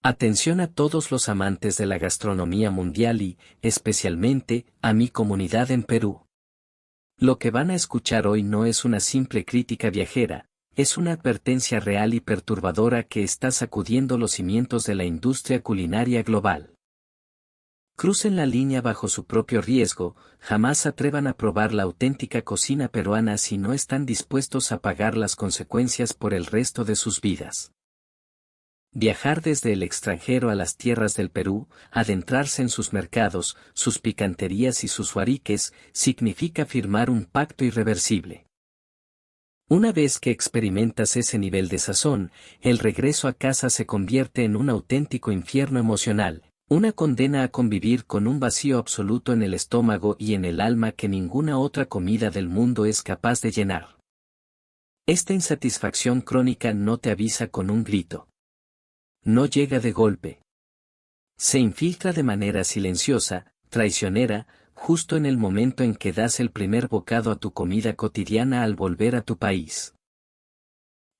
Atención a todos los amantes de la gastronomía mundial y, especialmente, a mi comunidad en Perú. Lo que van a escuchar hoy no es una simple crítica viajera, es una advertencia real y perturbadora que está sacudiendo los cimientos de la industria culinaria global. Crucen la línea bajo su propio riesgo, jamás atrevan a probar la auténtica cocina peruana si no están dispuestos a pagar las consecuencias por el resto de sus vidas. Viajar desde el extranjero a las tierras del Perú, adentrarse en sus mercados, sus picanterías y sus huariques, significa firmar un pacto irreversible. Una vez que experimentas ese nivel de sazón, el regreso a casa se convierte en un auténtico infierno emocional, una condena a convivir con un vacío absoluto en el estómago y en el alma que ninguna otra comida del mundo es capaz de llenar. Esta insatisfacción crónica no te avisa con un grito. No llega de golpe. Se infiltra de manera silenciosa, traicionera, justo en el momento en que das el primer bocado a tu comida cotidiana al volver a tu país.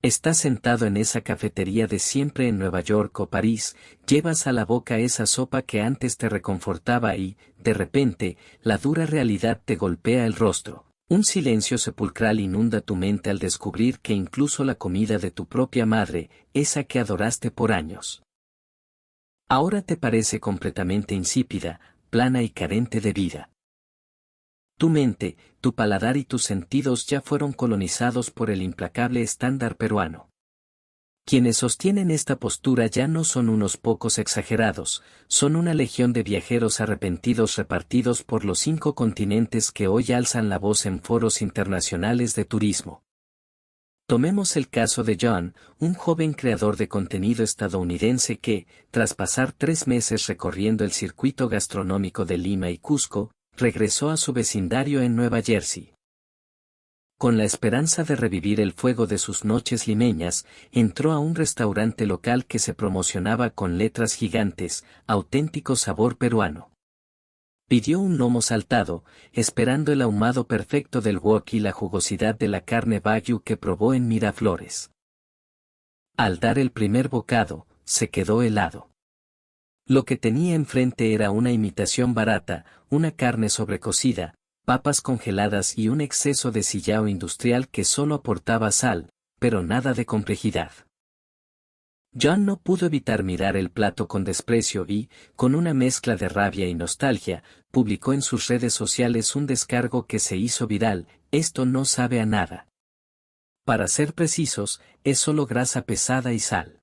Estás sentado en esa cafetería de siempre en Nueva York o París, llevas a la boca esa sopa que antes te reconfortaba y, de repente, la dura realidad te golpea el rostro. Un silencio sepulcral inunda tu mente al descubrir que incluso la comida de tu propia madre, esa que adoraste por años, ahora te parece completamente insípida, plana y carente de vida. Tu mente, tu paladar y tus sentidos ya fueron colonizados por el implacable estándar peruano. Quienes sostienen esta postura ya no son unos pocos exagerados, son una legión de viajeros arrepentidos repartidos por los 5 continentes que hoy alzan la voz en foros internacionales de turismo. Tomemos el caso de John, un joven creador de contenido estadounidense que, tras pasar 3 meses recorriendo el circuito gastronómico de Lima y Cusco, regresó a su vecindario en Nueva Jersey. Con la esperanza de revivir el fuego de sus noches limeñas, entró a un restaurante local que se promocionaba con letras gigantes, auténtico sabor peruano. Pidió un lomo saltado, esperando el ahumado perfecto del wok y la jugosidad de la carne wagyu que probó en Miraflores. Al dar el primer bocado, se quedó helado. Lo que tenía enfrente era una imitación barata, una carne sobrecocida, papas congeladas y un exceso de sillao industrial que solo aportaba sal, pero nada de complejidad. John no pudo evitar mirar el plato con desprecio y, con una mezcla de rabia y nostalgia, publicó en sus redes sociales un descargo que se hizo viral: esto no sabe a nada. Para ser precisos, es solo grasa pesada y sal.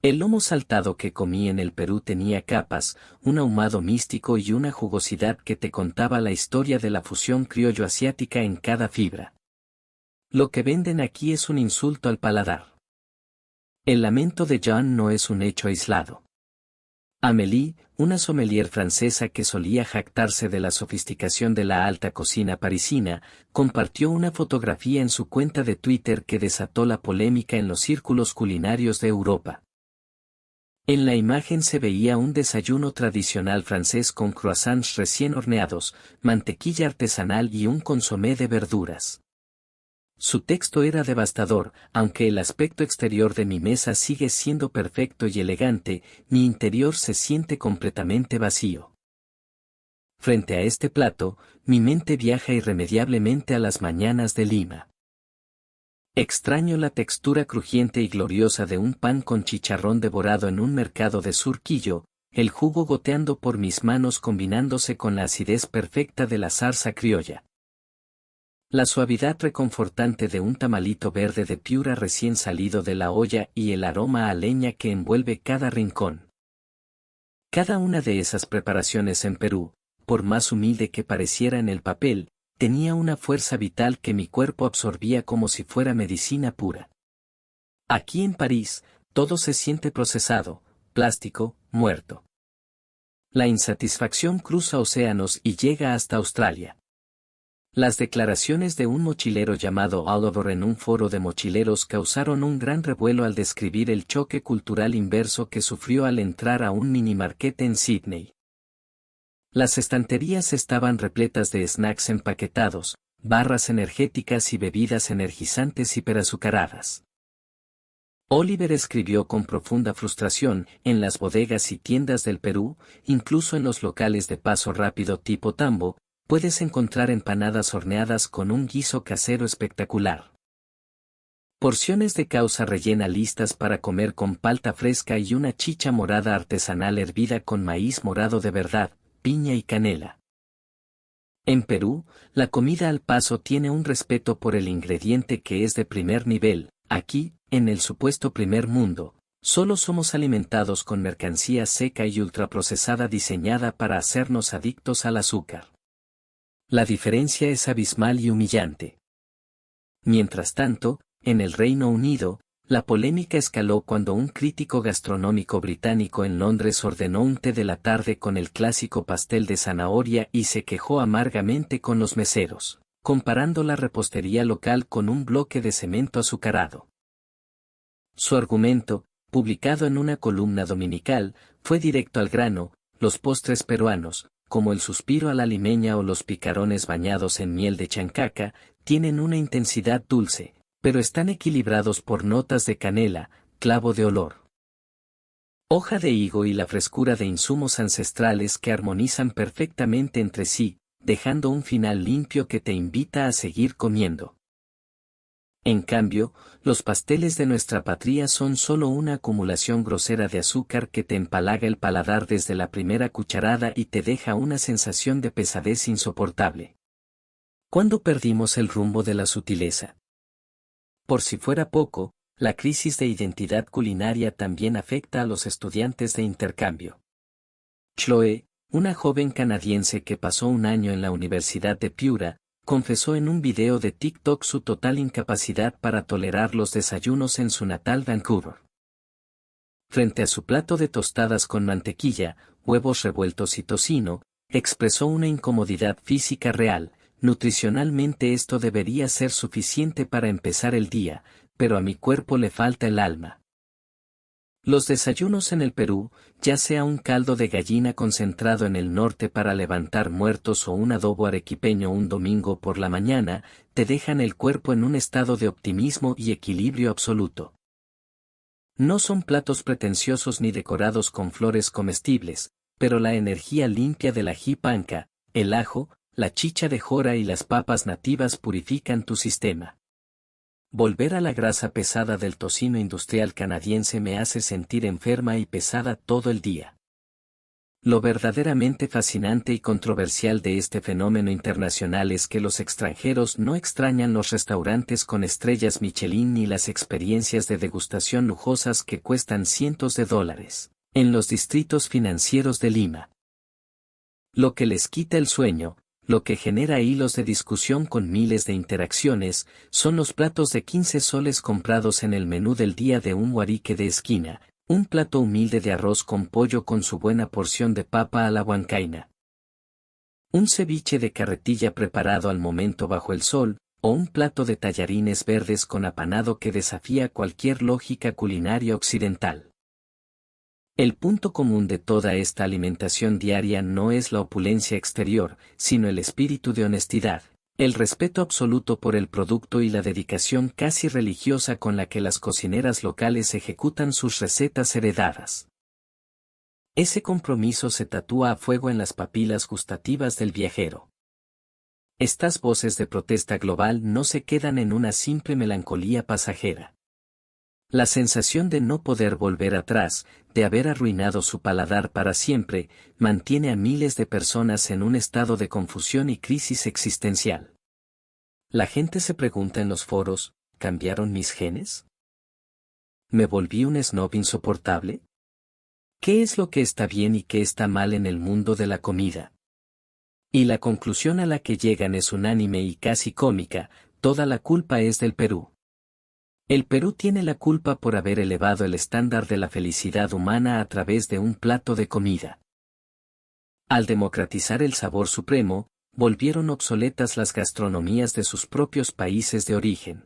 El lomo saltado que comí en el Perú tenía capas, un ahumado místico y una jugosidad que te contaba la historia de la fusión criollo-asiática en cada fibra. Lo que venden aquí es un insulto al paladar. El lamento de John no es un hecho aislado. Amélie, una sommelier francesa que solía jactarse de la sofisticación de la alta cocina parisina, compartió una fotografía en su cuenta de Twitter que desató la polémica en los círculos culinarios de Europa. En la imagen se veía un desayuno tradicional francés con croissants recién horneados, mantequilla artesanal y un consomé de verduras. Su texto era devastador: aunque el aspecto exterior de mi mesa sigue siendo perfecto y elegante, mi interior se siente completamente vacío. Frente a este plato, mi mente viaja irremediablemente a las mañanas de Lima. Extraño la textura crujiente y gloriosa de un pan con chicharrón devorado en un mercado de Surquillo, el jugo goteando por mis manos combinándose con la acidez perfecta de la zarza criolla. La suavidad reconfortante de un tamalito verde de Piura recién salido de la olla y el aroma a leña que envuelve cada rincón. Cada una de esas preparaciones en Perú, por más humilde que pareciera en el papel, tenía una fuerza vital que mi cuerpo absorbía como si fuera medicina pura. Aquí en París, todo se siente procesado, plástico, muerto. La insatisfacción cruza océanos y llega hasta Australia. Las declaraciones de un mochilero llamado Oliver en un foro de mochileros causaron un gran revuelo al describir el choque cultural inverso que sufrió al entrar a un minimarket en Sydney. Las estanterías estaban repletas de snacks empaquetados, barras energéticas y bebidas energizantes hiperazucaradas. Oliver escribió con profunda frustración, en las bodegas y tiendas del Perú, incluso en los locales de paso rápido tipo tambo, puedes encontrar empanadas horneadas con un guiso casero espectacular. Porciones de causa rellena listas para comer con palta fresca y una chicha morada artesanal hervida con maíz morado de verdad, piña y canela. En Perú, la comida al paso tiene un respeto por el ingrediente que es de primer nivel. Aquí, en el supuesto primer mundo, solo somos alimentados con mercancía seca y ultraprocesada diseñada para hacernos adictos al azúcar. La diferencia es abismal y humillante. Mientras tanto, en el Reino Unido, la polémica escaló cuando un crítico gastronómico británico en Londres ordenó un té de la tarde con el clásico pastel de zanahoria y se quejó amargamente con los meseros, comparando la repostería local con un bloque de cemento azucarado. Su argumento, publicado en una columna dominical, fue directo al grano: los postres peruanos, como el suspiro a la limeña o los picarones bañados en miel de chancaca, tienen una intensidad dulce, pero están equilibrados por notas de canela, clavo de olor, hoja de higo y la frescura de insumos ancestrales que armonizan perfectamente entre sí, dejando un final limpio que te invita a seguir comiendo. En cambio, los pasteles de nuestra patria son solo una acumulación grosera de azúcar que te empalaga el paladar desde la primera cucharada y te deja una sensación de pesadez insoportable. ¿Cuándo perdimos el rumbo de la sutileza? Por si fuera poco, la crisis de identidad culinaria también afecta a los estudiantes de intercambio. Chloe, una joven canadiense que pasó un año en la Universidad de Piura, confesó en un video de TikTok su total incapacidad para tolerar los desayunos en su natal Vancouver. Frente a su plato de tostadas con mantequilla, huevos revueltos y tocino, expresó una incomodidad física real. Nutricionalmente esto debería ser suficiente para empezar el día, pero a mi cuerpo le falta el alma. Los desayunos en el Perú, ya sea un caldo de gallina concentrado en el norte para levantar muertos o un adobo arequipeño un domingo por la mañana, te dejan el cuerpo en un estado de optimismo y equilibrio absoluto. No son platos pretenciosos ni decorados con flores comestibles, pero la energía limpia del ají panca, el ajo, la chicha de jora y las papas nativas purifican tu sistema. Volver a la grasa pesada del tocino industrial canadiense me hace sentir enferma y pesada todo el día. Lo verdaderamente fascinante y controversial de este fenómeno internacional es que los extranjeros no extrañan los restaurantes con estrellas Michelin ni las experiencias de degustación lujosas que cuestan cientos de dólares, en los distritos financieros de Lima. Lo que les quita el sueño, lo que genera hilos de discusión con miles de interacciones, son los platos de 15 soles comprados en el menú del día de un huarique de esquina, un plato humilde de arroz con pollo con su buena porción de papa a la huancaina, un ceviche de carretilla preparado al momento bajo el sol, o un plato de tallarines verdes con apanado que desafía cualquier lógica culinaria occidental. El punto común de toda esta alimentación diaria no es la opulencia exterior, sino el espíritu de honestidad, el respeto absoluto por el producto y la dedicación casi religiosa con la que las cocineras locales ejecutan sus recetas heredadas. Ese compromiso se tatúa a fuego en las papilas gustativas del viajero. Estas voces de protesta global no se quedan en una simple melancolía pasajera. La sensación de no poder volver atrás, de haber arruinado su paladar para siempre, mantiene a miles de personas en un estado de confusión y crisis existencial. La gente se pregunta en los foros, ¿cambiaron mis genes? ¿Me volví un snob insoportable? ¿Qué es lo que está bien y qué está mal en el mundo de la comida? Y la conclusión a la que llegan es unánime y casi cómica: toda la culpa es del Perú. El Perú tiene la culpa por haber elevado el estándar de la felicidad humana a través de un plato de comida. Al democratizar el sabor supremo, volvieron obsoletas las gastronomías de sus propios países de origen.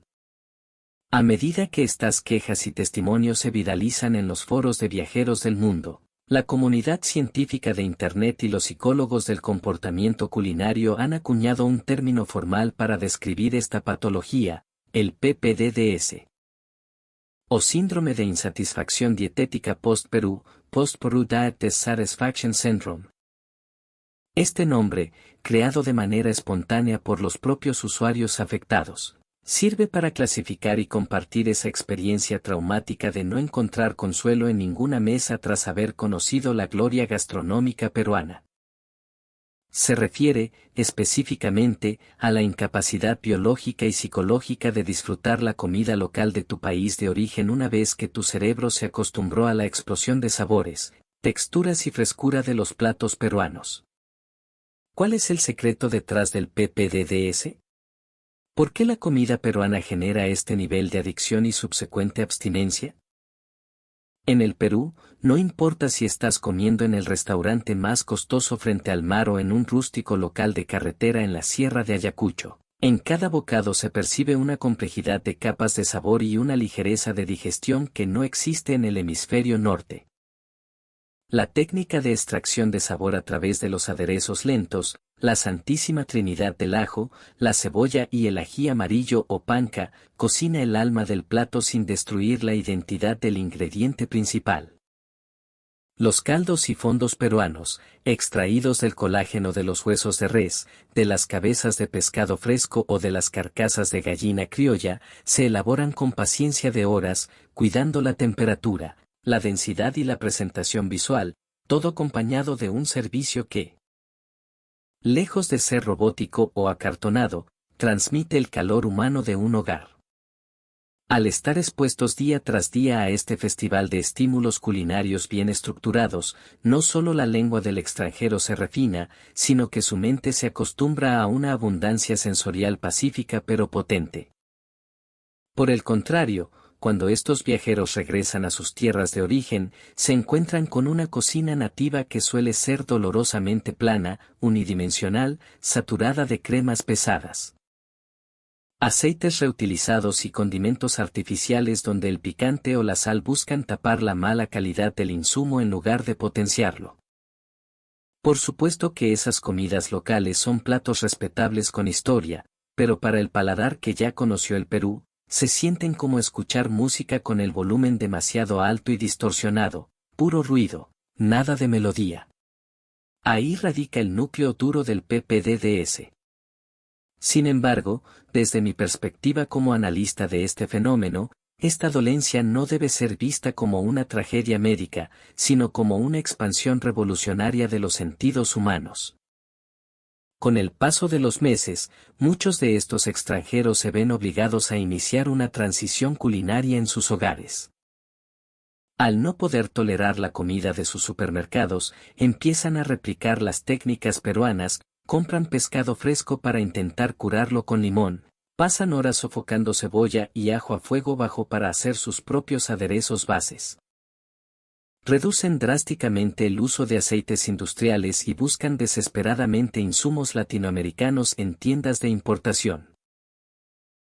A medida que estas quejas y testimonios se viralizan en los foros de viajeros del mundo, la comunidad científica de Internet y los psicólogos del comportamiento culinario han acuñado un término formal para describir esta patología: el PPDDS. o síndrome de insatisfacción dietética post-Perú, Post-Peru Diet Dissatisfaction Syndrome. Este nombre, creado de manera espontánea por los propios usuarios afectados, sirve para clasificar y compartir esa experiencia traumática de no encontrar consuelo en ninguna mesa tras haber conocido la gloria gastronómica peruana. Se refiere, específicamente, a la incapacidad biológica y psicológica de disfrutar la comida local de tu país de origen una vez que tu cerebro se acostumbró a la explosión de sabores, texturas y frescura de los platos peruanos. ¿Cuál es el secreto detrás del PPDDS? ¿Por qué la comida peruana genera este nivel de adicción y subsecuente abstinencia? En el Perú, no importa si estás comiendo en el restaurante más costoso frente al mar o en un rústico local de carretera en la Sierra de Ayacucho, en cada bocado se percibe una complejidad de capas de sabor y una ligereza de digestión que no existe en el hemisferio norte. La técnica de extracción de sabor a través de los aderezos lentos, la santísima trinidad del ajo, la cebolla y el ají amarillo o panca, cocina el alma del plato sin destruir la identidad del ingrediente principal. Los caldos y fondos peruanos, extraídos del colágeno de los huesos de res, de las cabezas de pescado fresco o de las carcasas de gallina criolla, se elaboran con paciencia de horas, cuidando la temperatura, la densidad y la presentación visual, todo acompañado de un servicio que, lejos de ser robótico o acartonado, transmite el calor humano de un hogar. Al estar expuestos día tras día a este festival de estímulos culinarios bien estructurados, no solo la lengua del extranjero se refina, sino que su mente se acostumbra a una abundancia sensorial pacífica pero potente. Por el contrario, cuando estos viajeros regresan a sus tierras de origen, se encuentran con una cocina nativa que suele ser dolorosamente plana, unidimensional, saturada de cremas pesadas, aceites reutilizados y condimentos artificiales donde el picante o la sal buscan tapar la mala calidad del insumo en lugar de potenciarlo. Por supuesto que esas comidas locales son platos respetables con historia, pero para el paladar que ya conoció el Perú, se sienten como escuchar música con el volumen demasiado alto y distorsionado, puro ruido, nada de melodía. Ahí radica el núcleo duro del PPDDS. Sin embargo, desde mi perspectiva como analista de este fenómeno, esta dolencia no debe ser vista como una tragedia médica, sino como una expansión revolucionaria de los sentidos humanos. Con el paso de los meses, muchos de estos extranjeros se ven obligados a iniciar una transición culinaria en sus hogares. Al no poder tolerar la comida de sus supermercados, empiezan a replicar las técnicas peruanas, compran pescado fresco para intentar curarlo con limón, pasan horas sofocando cebolla y ajo a fuego bajo para hacer sus propios aderezos bases. Reducen drásticamente el uso de aceites industriales y buscan desesperadamente insumos latinoamericanos en tiendas de importación.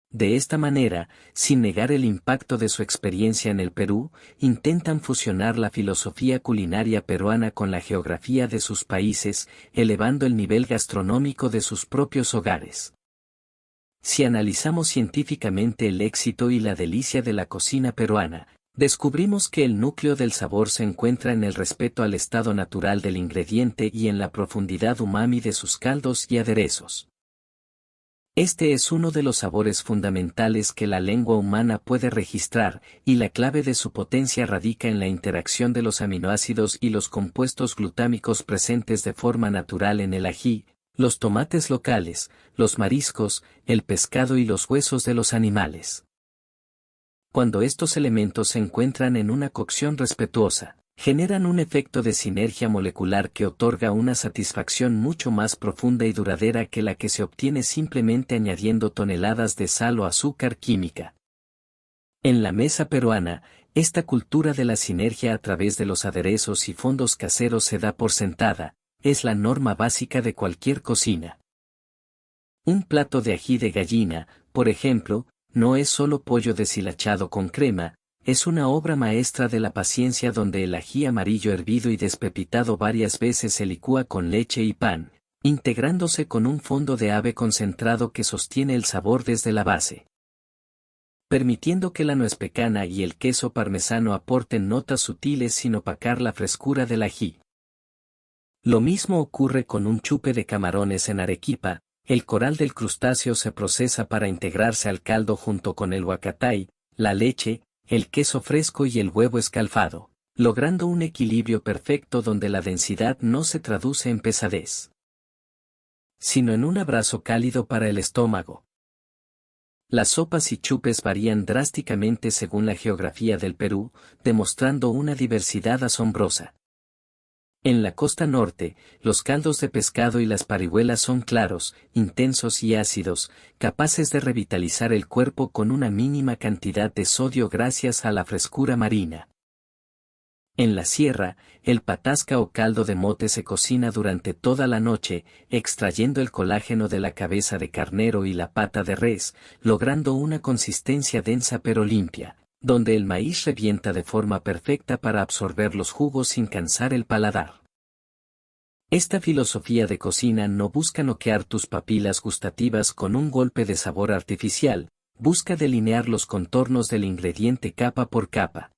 De esta manera, sin negar el impacto de su experiencia en el Perú, intentan fusionar la filosofía culinaria peruana con la geografía de sus países, elevando el nivel gastronómico de sus propios hogares. Si analizamos científicamente el éxito y la delicia de la cocina peruana, descubrimos que el núcleo del sabor se encuentra en el respeto al estado natural del ingrediente y en la profundidad umami de sus caldos y aderezos. Este es uno de los sabores fundamentales que la lengua humana puede registrar, y la clave de su potencia radica en la interacción de los aminoácidos y los compuestos glutámicos presentes de forma natural en el ají, los tomates locales, los mariscos, el pescado y los huesos de los animales. Cuando estos elementos se encuentran en una cocción respetuosa, generan un efecto de sinergia molecular que otorga una satisfacción mucho más profunda y duradera que la que se obtiene simplemente añadiendo toneladas de sal o azúcar química. En la mesa peruana, esta cultura de la sinergia a través de los aderezos y fondos caseros se da por sentada, es la norma básica de cualquier cocina. Un plato de ají de gallina, por ejemplo, no es solo pollo deshilachado con crema, es una obra maestra de la paciencia donde el ají amarillo hervido y despepitado varias veces se licúa con leche y pan, integrándose con un fondo de ave concentrado que sostiene el sabor desde la base. permitiendo que la nuez pecana y el queso parmesano aporten notas sutiles sin opacar la frescura del ají. Lo mismo ocurre con un chupe de camarones en Arequipa. El coral del crustáceo se procesa para integrarse al caldo junto con el huacatay, la leche, el queso fresco y el huevo escalfado, logrando un equilibrio perfecto donde la densidad no se traduce en pesadez, sino en un abrazo cálido para el estómago. Las sopas y chupes varían drásticamente según la geografía del Perú, demostrando una diversidad asombrosa. En la costa norte, los caldos de pescado y las parihuelas son claros, intensos y ácidos, capaces de revitalizar el cuerpo con una mínima cantidad de sodio gracias a la frescura marina. En la sierra, el patasca o caldo de mote se cocina durante toda la noche, extrayendo el colágeno de la cabeza de carnero y la pata de res, logrando una consistencia densa pero limpia, donde el maíz revienta de forma perfecta para absorber los jugos sin cansar el paladar. Esta filosofía de cocina no busca noquear tus papilas gustativas con un golpe de sabor artificial, busca delinear los contornos del ingrediente capa por capa.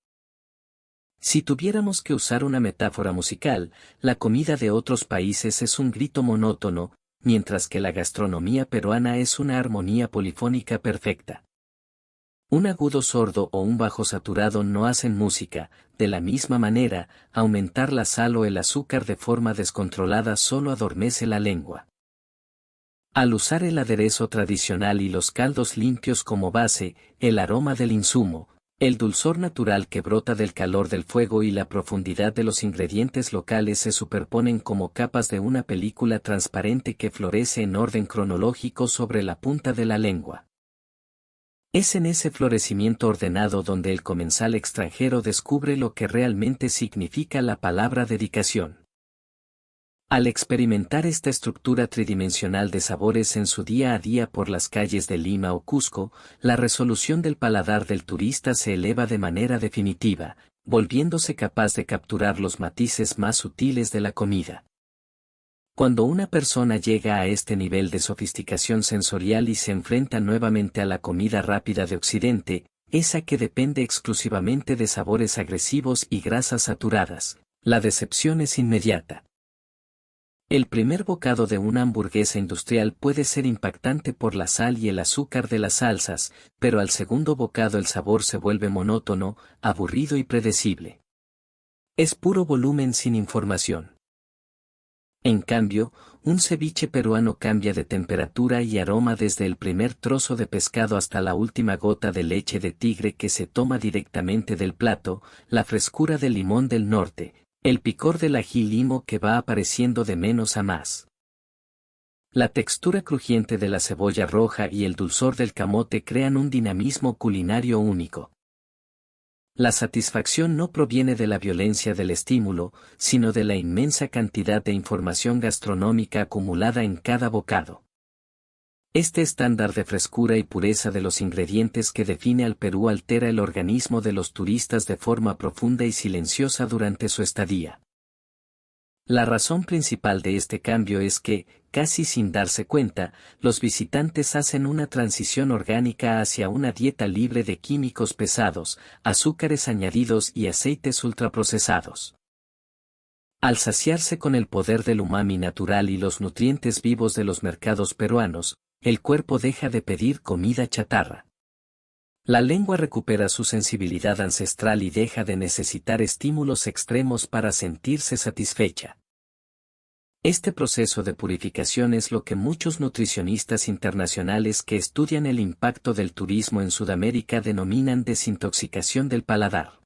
Si tuviéramos que usar una metáfora musical, la comida de otros países es un grito monótono, mientras que la gastronomía peruana es una armonía polifónica perfecta. Un agudo sordo o un bajo saturado no hacen música. De la misma manera, aumentar la sal o el azúcar de forma descontrolada solo adormece la lengua. Al usar el aderezo tradicional y los caldos limpios como base, el aroma del insumo, el dulzor natural que brota del calor del fuego y la profundidad de los ingredientes locales se superponen como capas de una película transparente que florece en orden cronológico sobre la punta de la lengua. Es en ese florecimiento ordenado donde el comensal extranjero descubre lo que realmente significa la palabra dedicación. Al experimentar esta estructura tridimensional de sabores en su día a día por las calles de Lima o Cusco, la resolución del paladar del turista se eleva de manera definitiva, volviéndose capaz de capturar los matices más sutiles de la comida. Cuando una persona llega a este nivel de sofisticación sensorial y se enfrenta nuevamente a la comida rápida de Occidente, esa que depende exclusivamente de sabores agresivos y grasas saturadas, la decepción es inmediata. El primer bocado de una hamburguesa industrial puede ser impactante por la sal y el azúcar de las salsas, pero al segundo bocado el sabor se vuelve monótono, aburrido y predecible. Es puro volumen sin información. En cambio, un ceviche peruano cambia de temperatura y aroma desde el primer trozo de pescado hasta la última gota de leche de tigre que se toma directamente del plato, la frescura del limón del norte, el picor del ají limo que va apareciendo de menos a más. La textura crujiente de la cebolla roja y el dulzor del camote crean un dinamismo culinario único. La satisfacción no proviene de la violencia del estímulo, sino de la inmensa cantidad de información gastronómica acumulada en cada bocado. Este estándar de frescura y pureza de los ingredientes que define al Perú altera el organismo de los turistas de forma profunda y silenciosa durante su estadía. La razón principal de este cambio es que, casi sin darse cuenta, los visitantes hacen una transición orgánica hacia una dieta libre de químicos pesados, azúcares añadidos y aceites ultraprocesados. Al saciarse con el poder del umami natural y los nutrientes vivos de los mercados peruanos, el cuerpo deja de pedir comida chatarra. La lengua recupera su sensibilidad ancestral y deja de necesitar estímulos extremos para sentirse satisfecha. Este proceso de purificación es lo que muchos nutricionistas internacionales que estudian el impacto del turismo en Sudamérica denominan desintoxicación del paladar.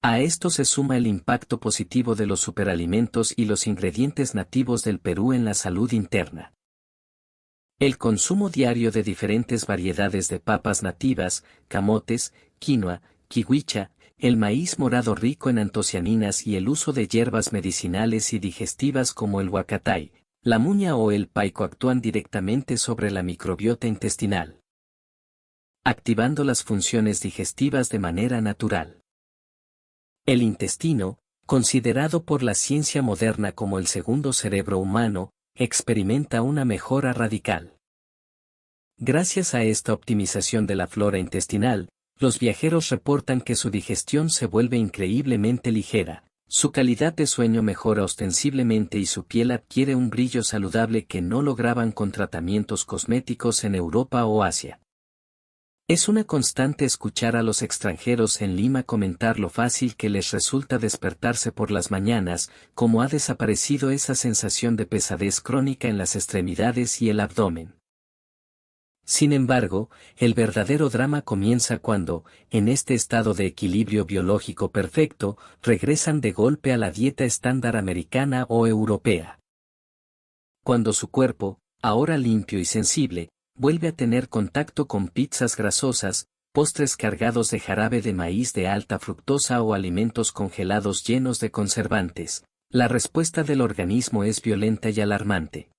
A esto se suma el impacto positivo de los superalimentos y los ingredientes nativos del Perú en la salud interna. El consumo diario de diferentes variedades de papas nativas, camotes, quinoa, kiwicha, el maíz morado rico en antocianinas y el uso de hierbas medicinales y digestivas como el huacatay, la muña o el paico actúan directamente sobre la microbiota intestinal, activando las funciones digestivas de manera natural. El intestino, considerado por la ciencia moderna como el segundo cerebro humano, experimenta una mejora radical. Gracias a esta optimización de la flora intestinal, los viajeros reportan que su digestión se vuelve increíblemente ligera, su calidad de sueño mejora ostensiblemente y su piel adquiere un brillo saludable que no lograban con tratamientos cosméticos en Europa o Asia. Es una constante escuchar a los extranjeros en Lima comentar lo fácil que les resulta despertarse por las mañanas, cómo ha desaparecido esa sensación de pesadez crónica en las extremidades y el abdomen. Sin embargo, el verdadero drama comienza cuando, en este estado de equilibrio biológico perfecto, regresan de golpe a la dieta estándar americana o europea. Cuando su cuerpo, ahora limpio y sensible, vuelve a tener contacto con pizzas grasosas, postres cargados de jarabe de maíz de alta fructosa o alimentos congelados llenos de conservantes, la respuesta del organismo es violenta y alarmante.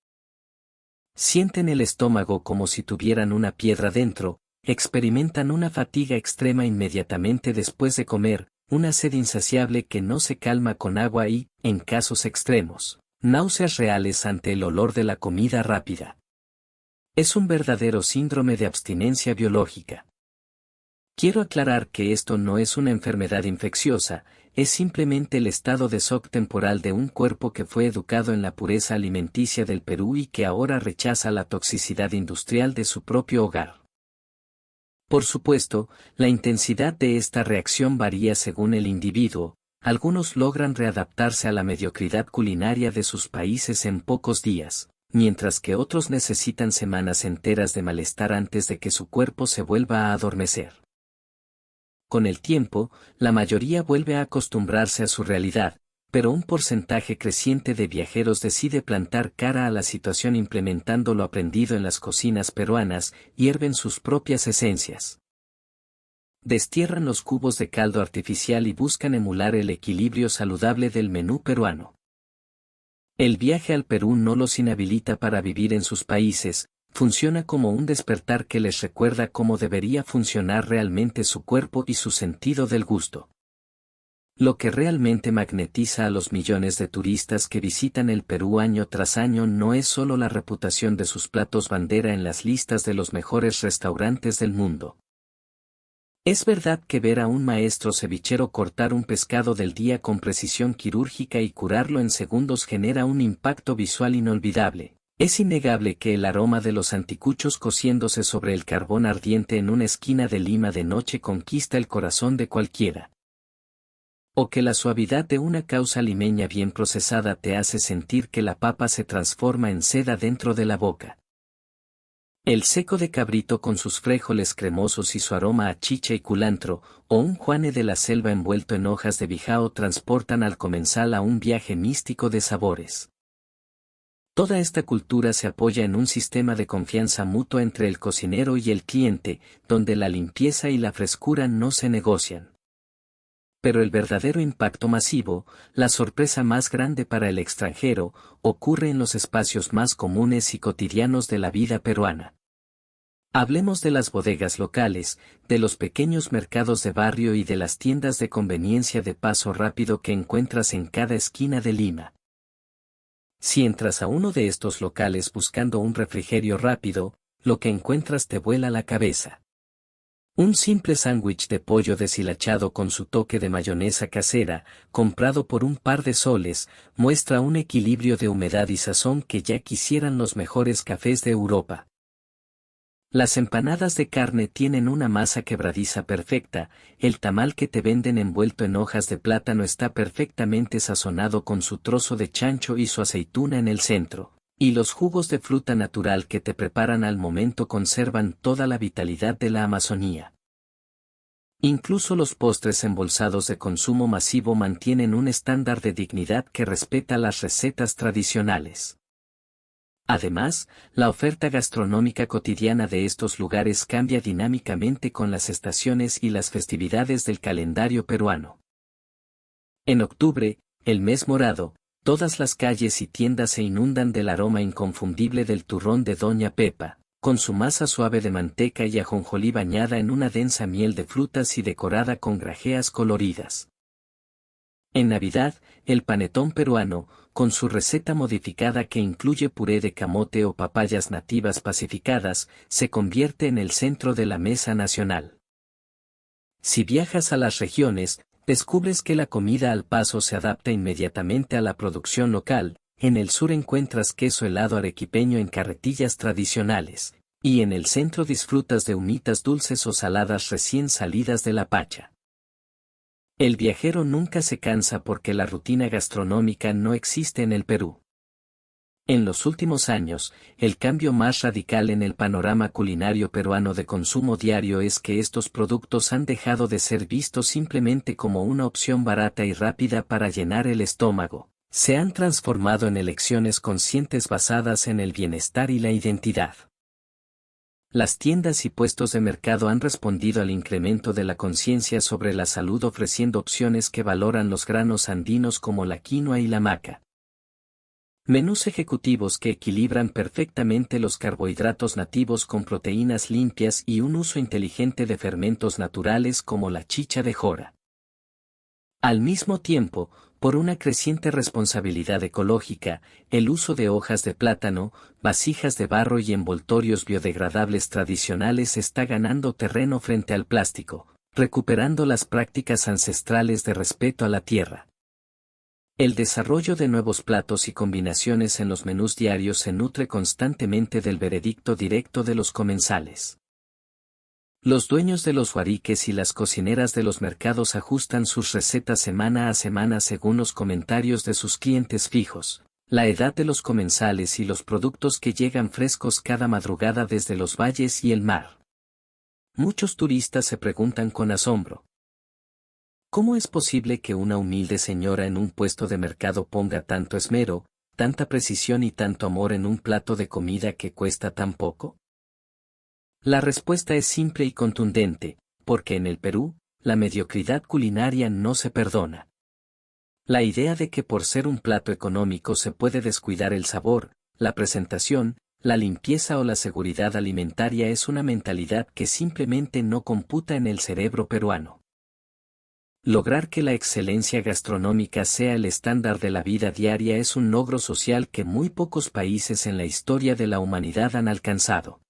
Sienten el estómago como si tuvieran una piedra dentro, experimentan una fatiga extrema inmediatamente después de comer, una sed insaciable que no se calma con agua y, en casos extremos, náuseas reales ante el olor de la comida rápida. Es un verdadero síndrome de abstinencia biológica. Quiero aclarar que esto no es una enfermedad infecciosa, es simplemente el estado de shock temporal de un cuerpo que fue educado en la pureza alimenticia del Perú y que ahora rechaza la toxicidad industrial de su propio hogar. Por supuesto, la intensidad de esta reacción varía según el individuo, algunos logran readaptarse a la mediocridad culinaria de sus países en pocos días, mientras que otros necesitan semanas enteras de malestar antes de que su cuerpo se vuelva a adormecer. Con el tiempo, la mayoría vuelve a acostumbrarse a su realidad, pero un porcentaje creciente de viajeros decide plantar cara a la situación implementando lo aprendido en las cocinas peruanas, hierven sus propias esencias. Destierran los cubos de caldo artificial y buscan emular el equilibrio saludable del menú peruano. El viaje al Perú no los inhabilita para vivir en sus países, funciona como un despertar que les recuerda cómo debería funcionar realmente su cuerpo y su sentido del gusto. Lo que realmente magnetiza a los millones de turistas que visitan el Perú año tras año no es solo la reputación de sus platos bandera en las listas de los mejores restaurantes del mundo. Es verdad que ver a un maestro cevichero cortar un pescado del día con precisión quirúrgica y curarlo en segundos genera un impacto visual inolvidable. Es innegable que el aroma de los anticuchos cociéndose sobre el carbón ardiente en una esquina de Lima de noche conquista el corazón de cualquiera. O que la suavidad de una causa limeña bien procesada te hace sentir que la papa se transforma en seda dentro de la boca. El seco de cabrito con sus frijoles cremosos y su aroma a chicha y culantro, o un juane de la selva envuelto en hojas de bijao transportan al comensal a un viaje místico de sabores. Toda esta cultura se apoya en un sistema de confianza mutua entre el cocinero y el cliente, donde la limpieza y la frescura no se negocian. Pero el verdadero impacto masivo, la sorpresa más grande para el extranjero, ocurre en los espacios más comunes y cotidianos de la vida peruana. Hablemos de las bodegas locales, de los pequeños mercados de barrio y de las tiendas de conveniencia de paso rápido que encuentras en cada esquina de Lima. Si entras a uno de estos locales buscando un refrigerio rápido, lo que encuentras te vuela la cabeza. Un simple sándwich de pollo deshilachado con su toque de mayonesa casera, comprado por un par de soles, muestra un equilibrio de humedad y sazón que ya quisieran los mejores cafés de Europa. Las empanadas de carne tienen una masa quebradiza perfecta, el tamal que te venden envuelto en hojas de plátano está perfectamente sazonado con su trozo de chancho y su aceituna en el centro, y los jugos de fruta natural que te preparan al momento conservan toda la vitalidad de la Amazonía. Incluso los postres embolsados de consumo masivo mantienen un estándar de dignidad que respeta las recetas tradicionales. Además, la oferta gastronómica cotidiana de estos lugares cambia dinámicamente con las estaciones y las festividades del calendario peruano. En octubre, el mes morado, todas las calles y tiendas se inundan del aroma inconfundible del turrón de Doña Pepa, con su masa suave de manteca y ajonjolí bañada en una densa miel de frutas y decorada con grajeas coloridas. En Navidad, el panetón peruano, con su receta modificada que incluye puré de camote o papayas nativas pacificadas, se convierte en el centro de la mesa nacional. Si viajas a las regiones, descubres que la comida al paso se adapta inmediatamente a la producción local. En el sur encuentras queso helado arequipeño en carretillas tradicionales, y en el centro disfrutas de humitas dulces o saladas recién salidas de la pacha. El viajero nunca se cansa porque la rutina gastronómica no existe en el Perú. En los últimos años, el cambio más radical en el panorama culinario peruano de consumo diario es que estos productos han dejado de ser vistos simplemente como una opción barata y rápida para llenar el estómago. Se han transformado en elecciones conscientes basadas en el bienestar y la identidad. Las tiendas y puestos de mercado han respondido al incremento de la conciencia sobre la salud ofreciendo opciones que valoran los granos andinos como la quinoa y la maca. Menús ejecutivos que equilibran perfectamente los carbohidratos nativos con proteínas limpias y un uso inteligente de fermentos naturales como la chicha de jora. Al mismo tiempo, por una creciente responsabilidad ecológica, el uso de hojas de plátano, vasijas de barro y envoltorios biodegradables tradicionales está ganando terreno frente al plástico, recuperando las prácticas ancestrales de respeto a la tierra. El desarrollo de nuevos platos y combinaciones en los menús diarios se nutre constantemente del veredicto directo de los comensales. Los dueños de los huariques y las cocineras de los mercados ajustan sus recetas semana a semana según los comentarios de sus clientes fijos, la edad de los comensales y los productos que llegan frescos cada madrugada desde los valles y el mar. Muchos turistas se preguntan con asombro: ¿cómo es posible que una humilde señora en un puesto de mercado ponga tanto esmero, tanta precisión y tanto amor en un plato de comida que cuesta tan poco? La respuesta es simple y contundente, porque en el Perú, la mediocridad culinaria no se perdona. La idea de que por ser un plato económico se puede descuidar el sabor, la presentación, la limpieza o la seguridad alimentaria es una mentalidad que simplemente no computa en el cerebro peruano. Lograr que la excelencia gastronómica sea el estándar de la vida diaria es un logro social que muy pocos países en la historia de la humanidad han alcanzado.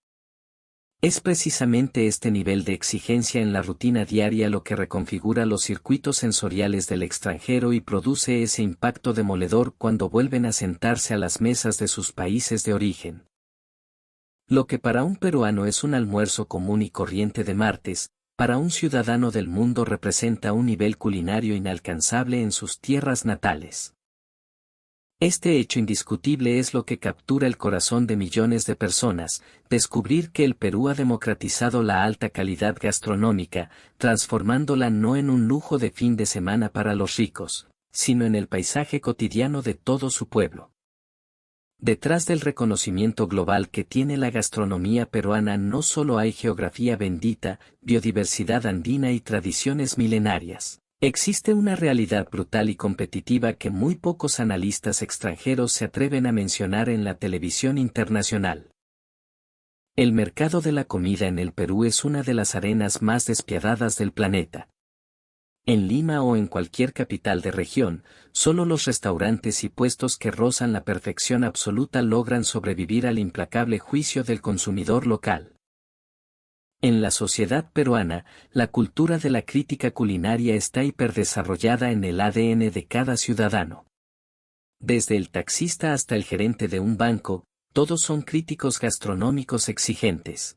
Es precisamente este nivel de exigencia en la rutina diaria lo que reconfigura los circuitos sensoriales del extranjero y produce ese impacto demoledor cuando vuelven a sentarse a las mesas de sus países de origen. Lo que para un peruano es un almuerzo común y corriente de martes, para un ciudadano del mundo representa un nivel culinario inalcanzable en sus tierras natales. Este hecho indiscutible es lo que captura el corazón de millones de personas, descubrir que el Perú ha democratizado la alta calidad gastronómica, transformándola no en un lujo de fin de semana para los ricos, sino en el paisaje cotidiano de todo su pueblo. Detrás del reconocimiento global que tiene la gastronomía peruana no solo hay geografía bendita, biodiversidad andina y tradiciones milenarias. Existe una realidad brutal y competitiva que muy pocos analistas extranjeros se atreven a mencionar en la televisión internacional. El mercado de la comida en el Perú es una de las arenas más despiadadas del planeta. En Lima o en cualquier capital de región, solo los restaurantes y puestos que rozan la perfección absoluta logran sobrevivir al implacable juicio del consumidor local. En la sociedad peruana, la cultura de la crítica culinaria está hiperdesarrollada en el ADN de cada ciudadano. Desde el taxista hasta el gerente de un banco, todos son críticos gastronómicos exigentes.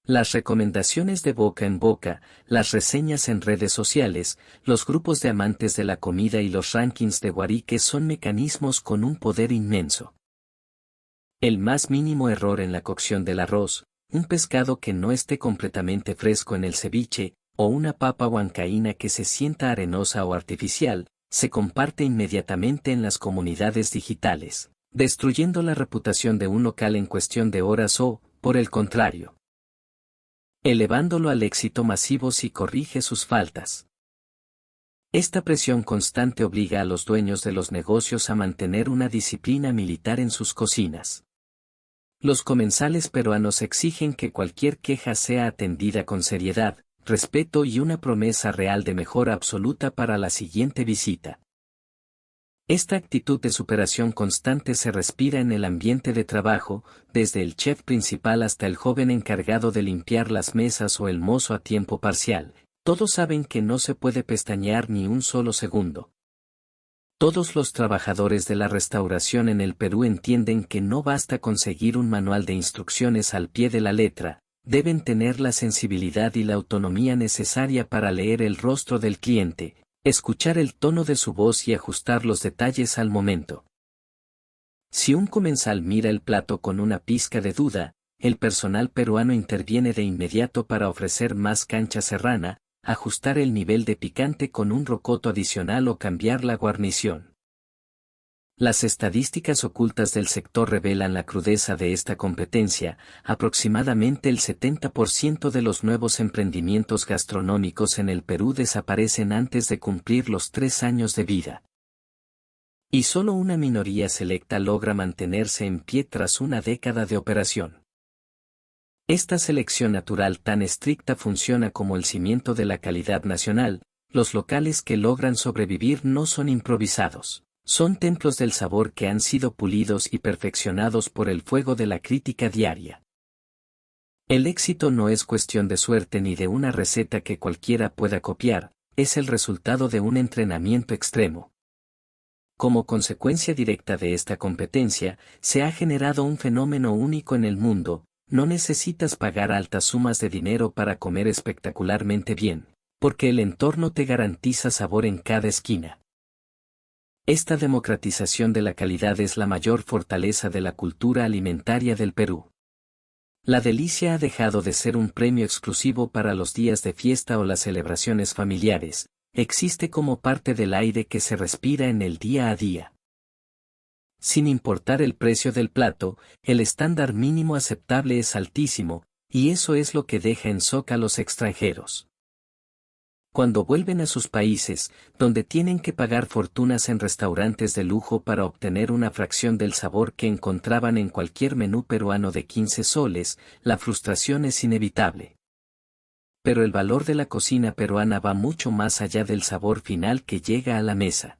Las recomendaciones de boca en boca, las reseñas en redes sociales, los grupos de amantes de la comida y los rankings de huariques son mecanismos con un poder inmenso. El más mínimo error en la cocción del arroz, un pescado que no esté completamente fresco en el ceviche, o una papa huancaína que se sienta arenosa o artificial, se comparte inmediatamente en las comunidades digitales, destruyendo la reputación de un local en cuestión de horas o, por el contrario, elevándolo al éxito masivo si corrige sus faltas. Esta presión constante obliga a los dueños de los negocios a mantener una disciplina militar en sus cocinas. Los comensales peruanos exigen que cualquier queja sea atendida con seriedad, respeto y una promesa real de mejora absoluta para la siguiente visita. Esta actitud de superación constante se respira en el ambiente de trabajo, desde el chef principal hasta el joven encargado de limpiar las mesas o el mozo a tiempo parcial. Todos saben que no se puede pestañear ni un solo segundo. Todos los trabajadores de la restauración en el Perú entienden que no basta con seguir un manual de instrucciones al pie de la letra, deben tener la sensibilidad y la autonomía necesaria para leer el rostro del cliente, escuchar el tono de su voz y ajustar los detalles al momento. Si un comensal mira el plato con una pizca de duda, el personal peruano interviene de inmediato para ofrecer más cancha serrana, ajustar el nivel de picante con un rocoto adicional o cambiar la guarnición. Las estadísticas ocultas del sector revelan la crudeza de esta competencia. Aproximadamente el 70% de los nuevos emprendimientos gastronómicos en el Perú desaparecen antes de cumplir los 3 años de vida. Y solo una minoría selecta logra mantenerse en pie tras una década de operación. Esta selección natural tan estricta funciona como el cimiento de la calidad nacional. Los locales que logran sobrevivir no son improvisados. Son templos del sabor que han sido pulidos y perfeccionados por el fuego de la crítica diaria. El éxito no es cuestión de suerte ni de una receta que cualquiera pueda copiar, es el resultado de un entrenamiento extremo. Como consecuencia directa de esta competencia, se ha generado un fenómeno único en el mundo. No necesitas pagar altas sumas de dinero para comer espectacularmente bien, porque el entorno te garantiza sabor en cada esquina. Esta democratización de la calidad es la mayor fortaleza de la cultura alimentaria del Perú. La delicia ha dejado de ser un premio exclusivo para los días de fiesta o las celebraciones familiares, existe como parte del aire que se respira en el día a día. Sin importar el precio del plato, el estándar mínimo aceptable es altísimo, y eso es lo que deja en shock a los extranjeros. Cuando vuelven a sus países, donde tienen que pagar fortunas en restaurantes de lujo para obtener una fracción del sabor que encontraban en cualquier menú peruano de 15 soles, la frustración es inevitable. Pero el valor de la cocina peruana va mucho más allá del sabor final que llega a la mesa.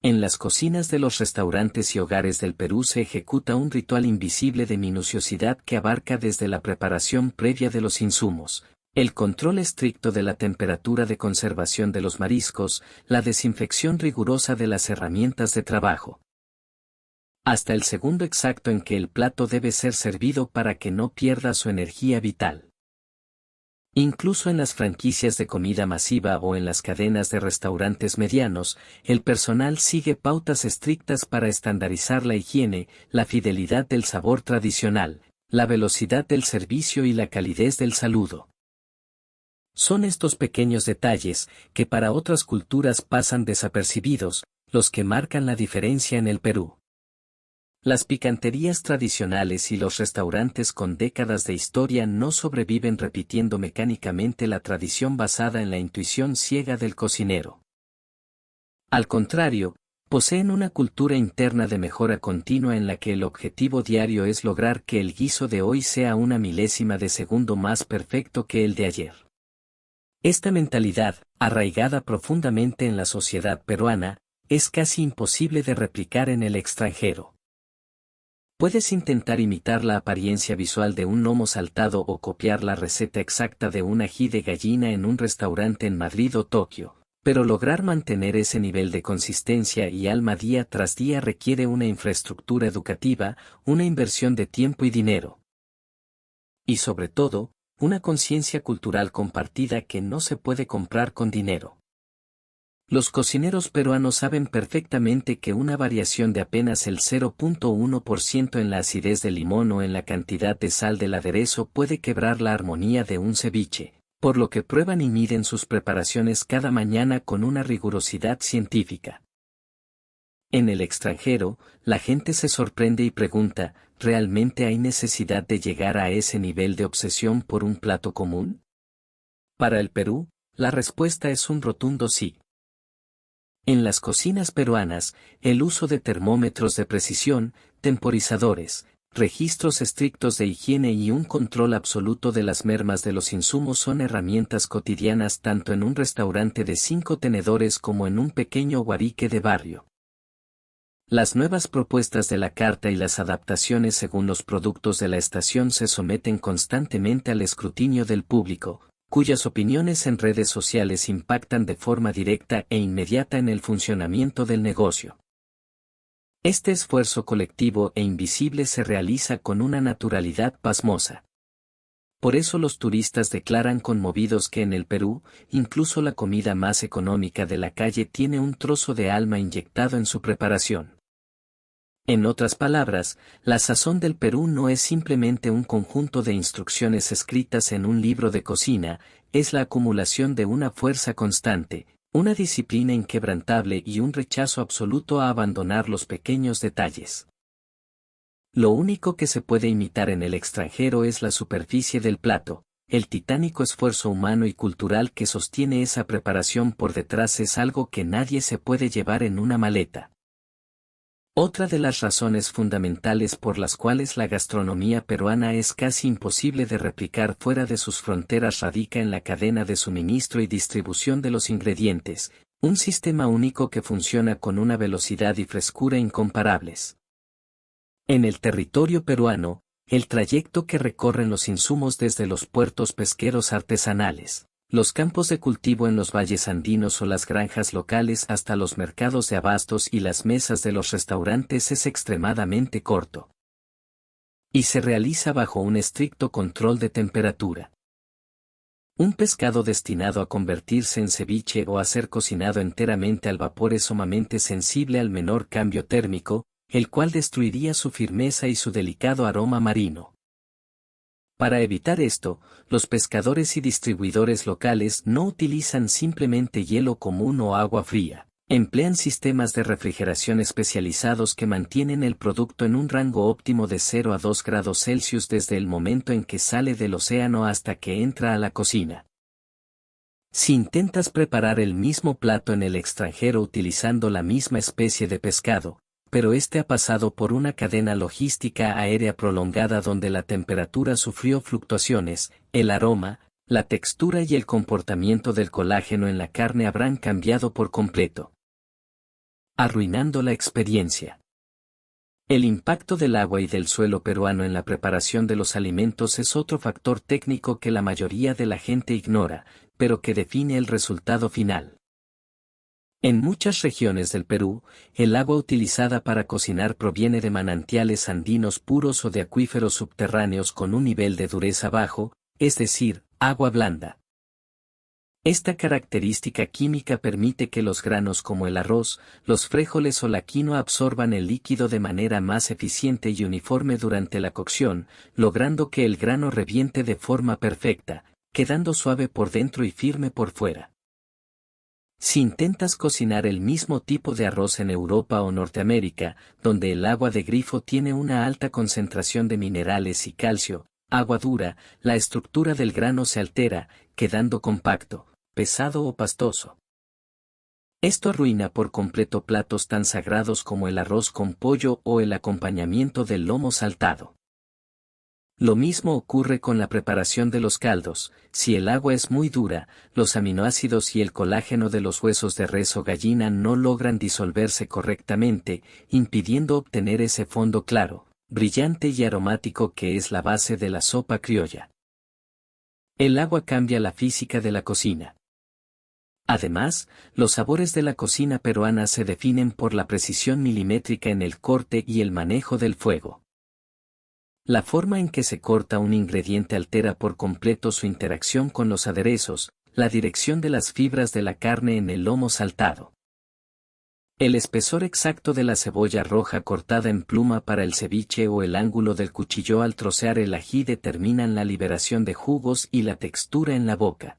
En las cocinas de los restaurantes y hogares del Perú se ejecuta un ritual invisible de minuciosidad que abarca desde la preparación previa de los insumos, el control estricto de la temperatura de conservación de los mariscos, la desinfección rigurosa de las herramientas de trabajo, hasta el segundo exacto en que el plato debe ser servido para que no pierda su energía vital. Incluso en las franquicias de comida masiva o en las cadenas de restaurantes medianos, el personal sigue pautas estrictas para estandarizar la higiene, la fidelidad del sabor tradicional, la velocidad del servicio y la calidez del saludo. Son estos pequeños detalles, que para otras culturas pasan desapercibidos, los que marcan la diferencia en el Perú. Las picanterías tradicionales y los restaurantes con décadas de historia no sobreviven repitiendo mecánicamente la tradición basada en la intuición ciega del cocinero. Al contrario, poseen una cultura interna de mejora continua en la que el objetivo diario es lograr que el guiso de hoy sea una milésima de segundo más perfecto que el de ayer. Esta mentalidad, arraigada profundamente en la sociedad peruana, es casi imposible de replicar en el extranjero. Puedes intentar imitar la apariencia visual de un lomo saltado o copiar la receta exacta de un ají de gallina en un restaurante en Madrid o Tokio, pero lograr mantener ese nivel de consistencia y alma día tras día requiere una infraestructura educativa, una inversión de tiempo y dinero. Y sobre todo, una conciencia cultural compartida que no se puede comprar con dinero. Los cocineros peruanos saben perfectamente que una variación de apenas el 0.1% en la acidez del limón o en la cantidad de sal del aderezo puede quebrar la armonía de un ceviche, por lo que prueban y miden sus preparaciones cada mañana con una rigurosidad científica. En el extranjero, la gente se sorprende y pregunta, ¿realmente hay necesidad de llegar a ese nivel de obsesión por un plato común? Para el Perú, la respuesta es un rotundo sí. En las cocinas peruanas, el uso de termómetros de precisión, temporizadores, Registros estrictos de higiene y un control absoluto de las mermas de los insumos son herramientas cotidianas tanto en un restaurante de 5 tenedores como en un pequeño guarique de barrio. Las nuevas propuestas de la carta y las adaptaciones según los productos de la estación se someten constantemente al escrutinio del público, cuyas opiniones en redes sociales impactan de forma directa e inmediata en el funcionamiento del negocio. Este esfuerzo colectivo e invisible se realiza con una naturalidad pasmosa. Por eso los turistas declaran conmovidos que en el Perú, incluso la comida más económica de la calle tiene un trozo de alma inyectado en su preparación. En otras palabras, la sazón del Perú no es simplemente un conjunto de instrucciones escritas en un libro de cocina, es la acumulación de una fuerza constante, una disciplina inquebrantable y un rechazo absoluto a abandonar los pequeños detalles. Lo único que se puede imitar en el extranjero es la superficie del plato, el titánico esfuerzo humano y cultural que sostiene esa preparación por detrás es algo que nadie se puede llevar en una maleta. Otra de las razones fundamentales por las cuales la gastronomía peruana es casi imposible de replicar fuera de sus fronteras radica en la cadena de suministro y distribución de los ingredientes, un sistema único que funciona con una velocidad y frescura incomparables. En el territorio peruano, el trayecto que recorren los insumos desde los puertos pesqueros artesanales, los campos de cultivo en los valles andinos o las granjas locales hasta los mercados de abastos y las mesas de los restaurantes es extremadamente corto. Y se realiza bajo un estricto control de temperatura. Un pescado destinado a convertirse en ceviche o a ser cocinado enteramente al vapor es sumamente sensible al menor cambio térmico, el cual destruiría su firmeza y su delicado aroma marino. Para evitar esto, los pescadores y distribuidores locales no utilizan simplemente hielo común o agua fría, emplean sistemas de refrigeración especializados que mantienen el producto en un rango óptimo de 0 a 2 grados Celsius desde el momento en que sale del océano hasta que entra a la cocina. Si intentas preparar el mismo plato en el extranjero utilizando la misma especie de pescado, pero este ha pasado por una cadena logística aérea prolongada donde la temperatura sufrió fluctuaciones, el aroma, la textura y el comportamiento del colágeno en la carne habrán cambiado por completo, arruinando la experiencia. El impacto del agua y del suelo peruano en la preparación de los alimentos es otro factor técnico que la mayoría de la gente ignora, pero que define el resultado final. En muchas regiones del Perú, el agua utilizada para cocinar proviene de manantiales andinos puros o de acuíferos subterráneos con un nivel de dureza bajo, es decir, agua blanda. Esta característica química permite que los granos como el arroz, los frijoles o la quinoa absorban el líquido de manera más eficiente y uniforme durante la cocción, logrando que el grano reviente de forma perfecta, quedando suave por dentro y firme por fuera. Si intentas cocinar el mismo tipo de arroz en Europa o Norteamérica, donde el agua de grifo tiene una alta concentración de minerales y calcio, agua dura, la estructura del grano se altera, quedando compacto, pesado o pastoso. Esto arruina por completo platos tan sagrados como el arroz con pollo o el acompañamiento del lomo saltado. Lo mismo ocurre con la preparación de los caldos, si el agua es muy dura, los aminoácidos y el colágeno de los huesos de res o gallina no logran disolverse correctamente, impidiendo obtener ese fondo claro, brillante y aromático que es la base de la sopa criolla. El agua cambia la física de la cocina. Además, los sabores de la cocina peruana se definen por la precisión milimétrica en el corte y el manejo del fuego. La forma en que se corta un ingrediente altera por completo su interacción con los aderezos, la dirección de las fibras de la carne en el lomo saltado. El espesor exacto de la cebolla roja cortada en pluma para el ceviche o el ángulo del cuchillo al trocear el ají determinan la liberación de jugos y la textura en la boca.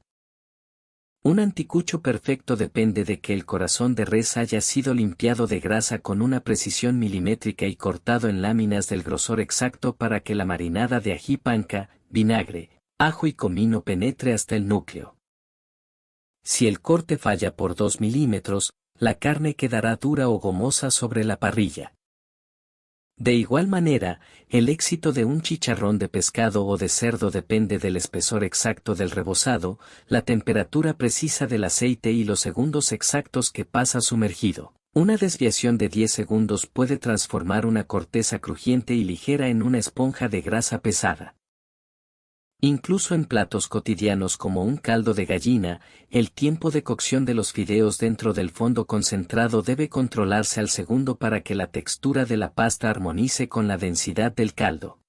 Un anticucho perfecto depende de que el corazón de res haya sido limpiado de grasa con una precisión milimétrica y cortado en láminas del grosor exacto para que la marinada de ají panca, vinagre, ajo y comino penetre hasta el núcleo. Si el corte falla por 2 milímetros, la carne quedará dura o gomosa sobre la parrilla. De igual manera, el éxito de un chicharrón de pescado o de cerdo depende del espesor exacto del rebozado, la temperatura precisa del aceite y los segundos exactos que pasa sumergido. Una desviación de 10 segundos puede transformar una corteza crujiente y ligera en una esponja de grasa pesada. Incluso en platos cotidianos como un caldo de gallina, el tiempo de cocción de los fideos dentro del fondo concentrado debe controlarse al segundo para que la textura de la pasta armonice con la densidad del caldo.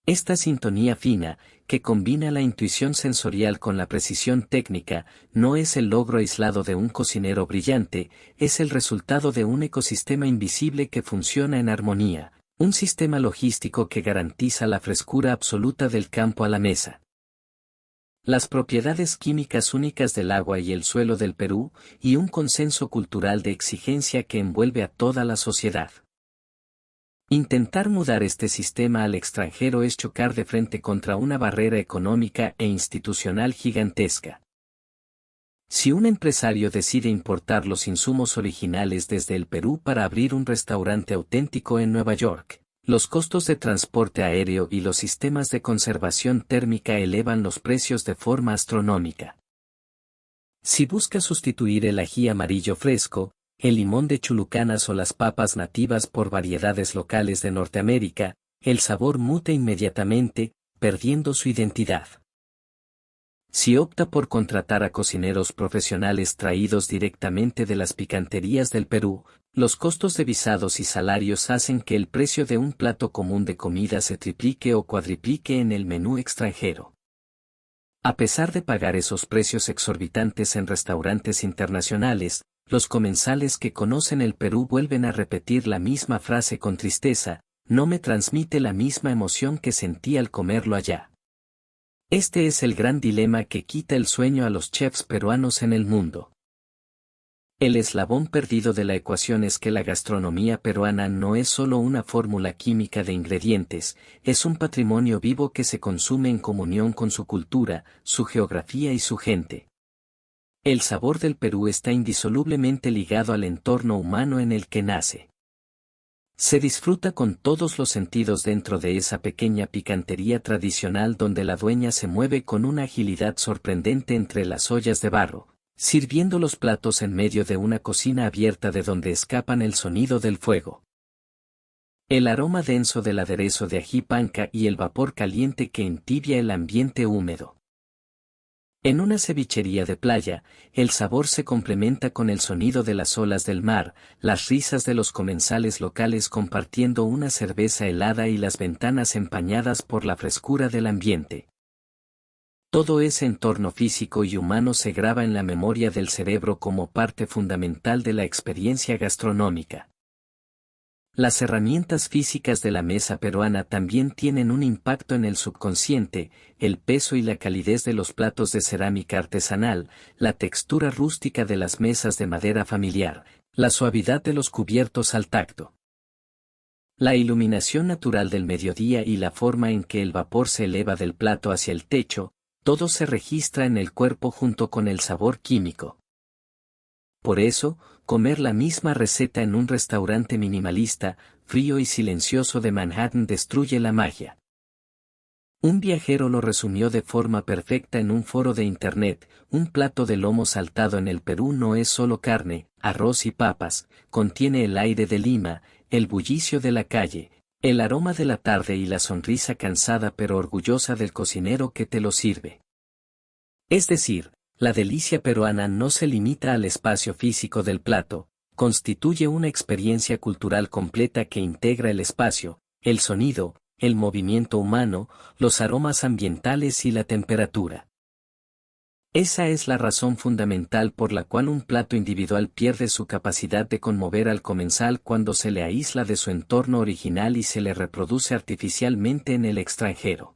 Esta sintonía fina, que combina la intuición sensorial con la precisión técnica, no es el logro aislado de un cocinero brillante, es el resultado de un ecosistema invisible que funciona en armonía. Un sistema logístico que garantiza la frescura absoluta del campo a la mesa. Las propiedades químicas únicas del agua y el suelo del Perú, y un consenso cultural de exigencia que envuelve a toda la sociedad. Intentar mudar este sistema al extranjero es chocar de frente contra una barrera económica e institucional gigantesca. Si un empresario decide importar los insumos originales desde el Perú para abrir un restaurante auténtico en Nueva York, los costos de transporte aéreo y los sistemas de conservación térmica elevan los precios de forma astronómica. Si busca sustituir el ají amarillo fresco, el limón de Chulucanas o las papas nativas por variedades locales de Norteamérica, el sabor muta inmediatamente, perdiendo su identidad. Si opta por contratar a cocineros profesionales traídos directamente de las picanterías del Perú, los costos de visados y salarios hacen que el precio de un plato común de comida se triplique o cuadriplique en el menú extranjero. A pesar de pagar esos precios exorbitantes en restaurantes internacionales, los comensales que conocen el Perú vuelven a repetir la misma frase con tristeza: no me transmite la misma emoción que sentí al comerlo allá. Este es el gran dilema que quita el sueño a los chefs peruanos en el mundo. El eslabón perdido de la ecuación es que la gastronomía peruana no es solo una fórmula química de ingredientes, es un patrimonio vivo que se consume en comunión con su cultura, su geografía y su gente. El sabor del Perú está indisolublemente ligado al entorno humano en el que nace. Se disfruta con todos los sentidos dentro de esa pequeña picantería tradicional donde la dueña se mueve con una agilidad sorprendente entre las ollas de barro, sirviendo los platos en medio de una cocina abierta de donde escapan el sonido del fuego, el aroma denso del aderezo de ají panca y el vapor caliente que entibia el ambiente húmedo. En una cevichería de playa, el sabor se complementa con el sonido de las olas del mar, las risas de los comensales locales compartiendo una cerveza helada y las ventanas empañadas por la frescura del ambiente. Todo ese entorno físico y humano se graba en la memoria del cerebro como parte fundamental de la experiencia gastronómica. Las herramientas físicas de la mesa peruana también tienen un impacto en el subconsciente, el peso y la calidez de los platos de cerámica artesanal, la textura rústica de las mesas de madera familiar, la suavidad de los cubiertos al tacto. La iluminación natural del mediodía y la forma en que el vapor se eleva del plato hacia el techo, todo se registra en el cuerpo junto con el sabor químico. Por eso, comer la misma receta en un restaurante minimalista, frío y silencioso de Manhattan destruye la magia. Un viajero lo resumió de forma perfecta en un foro de internet: un plato de lomo saltado en el Perú no es solo carne, arroz y papas, contiene el aire de Lima, el bullicio de la calle, el aroma de la tarde y la sonrisa cansada pero orgullosa del cocinero que te lo sirve. Es decir, la delicia peruana no se limita al espacio físico del plato, constituye una experiencia cultural completa que integra el espacio, el sonido, el movimiento humano, los aromas ambientales y la temperatura. Esa es la razón fundamental por la cual un plato individual pierde su capacidad de conmover al comensal cuando se le aísla de su entorno original y se le reproduce artificialmente en el extranjero.